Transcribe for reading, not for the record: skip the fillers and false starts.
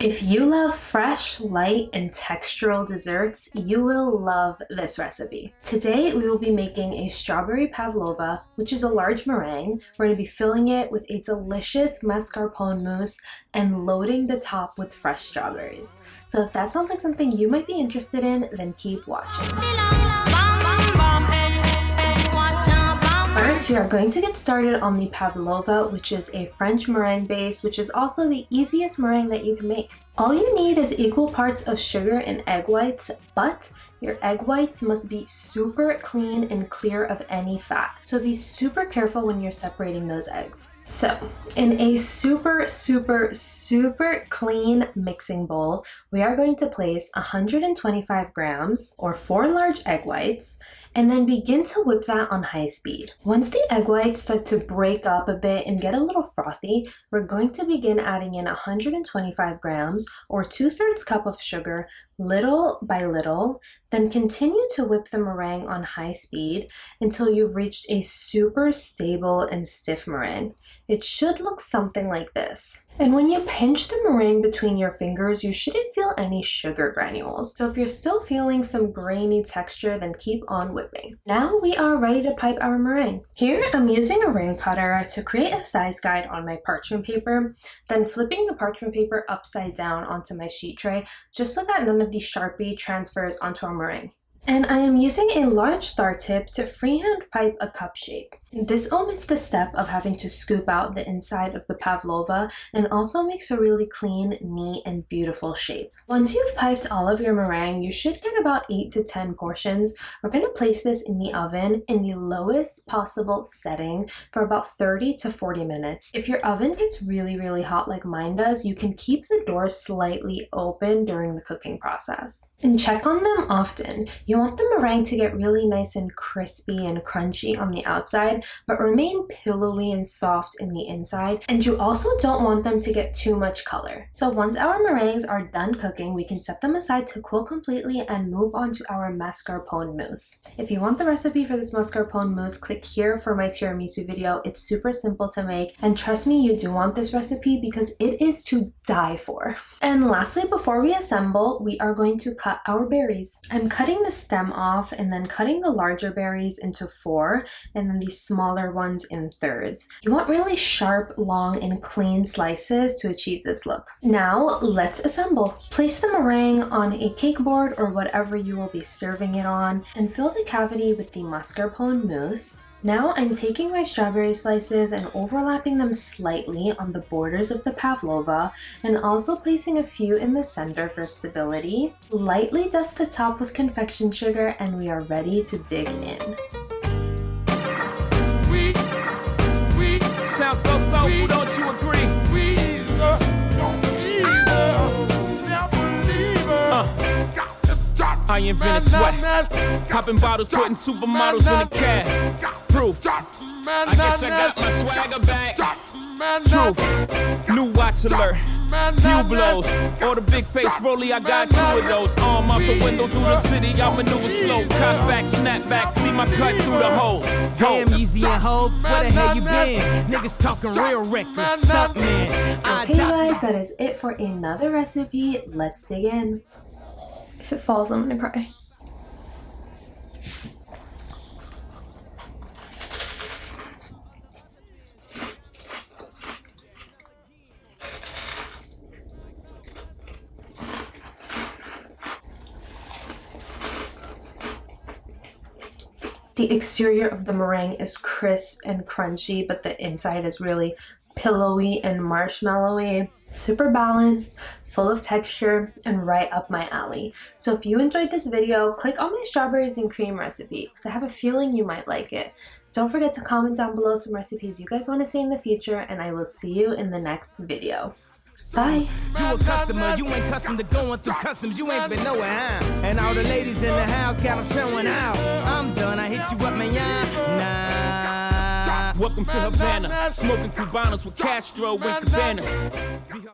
If you love fresh, light, and textural desserts, you will love this recipe. Today, we will be making a strawberry pavlova, which is a large meringue. We're going to be filling it with a delicious mascarpone mousse and loading the top with fresh strawberries. So if that sounds like something you might be interested in, then keep watching. First, we are going to get started on the pavlova, which is a French meringue base, which is also the easiest meringue that you can make. All you need is equal parts of sugar and egg whites, but your egg whites must be super clean and clear of any fat. So be super careful when you're separating those eggs. So, in a super clean mixing bowl, we are going to place 125 grams or 4 large egg whites, and then begin to whip that on high speed. Once the egg whites start to break up a bit and get a little frothy, we're going to begin adding in 125 grams or 2/3 cup of sugar, little by little, then continue to whip the meringue on high speed until you've reached a super stable and stiff meringue. It should look something like this. And when you pinch the meringue between your fingers, you shouldn't feel any sugar granules. So if you're still feeling some grainy texture, then keep on whipping. Now we are ready to pipe our meringue. Here I'm using a ring cutter to create a size guide on my parchment paper, then flipping the parchment paper upside down onto my sheet tray, just so that none of the Sharpie transfers onto our meringue. And I am using a large star tip to freehand pipe a cup shape. This omits the step of having to scoop out the inside of the pavlova and also makes a really clean, neat, and beautiful shape. Once you've piped all of your meringue, you should get about 8 to 10 portions. We're going to place this in the oven in the lowest possible setting for about 30 to 40 minutes. If your oven gets really hot like mine does, you can keep the door slightly open during the cooking process. And check on them often. You want the meringue to get really nice and crispy and crunchy on the outside, but remain pillowy and soft in the inside. And you also don't want them to get too much color. So once our meringues are done cooking, we can set them aside to cool completely and move on to our mascarpone mousse. If you want the recipe for this mascarpone mousse, click here for my tiramisu video. It's super simple to make, and trust me, you do want this recipe because it is to die for. And lastly, before we assemble, we are going to cut our berries. I'm cutting the stem off and then cutting the larger berries into 4 and then the smaller ones in thirds. You want really sharp, long, and clean slices to achieve this look. Now let's assemble. Place the meringue on a cake board or whatever you will be serving it on and fill the cavity with the mascarpone mousse. Now I'm taking my strawberry slices and overlapping them slightly on the borders of the pavlova and also placing a few in the center for stability. Lightly dust the top with confection sugar and we are ready to dig in. Sounds so soulful, don't you agree? I invented sweat, popping bottles, putting supermodels in a cab. Proof, I guess I got my swagger back. Truth, new watch alert, new blows, or the big face rollie, I got 2 of those. Arm out the window through the city, I maneuver slow. Cock back, snap back, see my cut through the holes. Damn, Easy and Hove, where the hell you been? Niggas talking real reckless stuff, man. Okay guys, that is it for another recipe. Let's dig in. If it falls, I'm gonna cry. The exterior of the meringue is crisp and crunchy, but the inside is really pillowy and marshmallowy. Super balanced, full of texture, and right up my alley. So if you enjoyed this video, click on my strawberries and cream recipe because I have a feeling you might like it. Don't forget to comment down below some recipes you guys want to see in the future, and I will see you in the next video. Bye. You a customer, you ain't accustomed to going through customs, you ain't been nowhere, huh? And all the ladies in the house got them showing out. I'm done, I hit you up, man, yeah. Nah. Welcome to Havana, smoking Cubanos with Castro and Cabanas.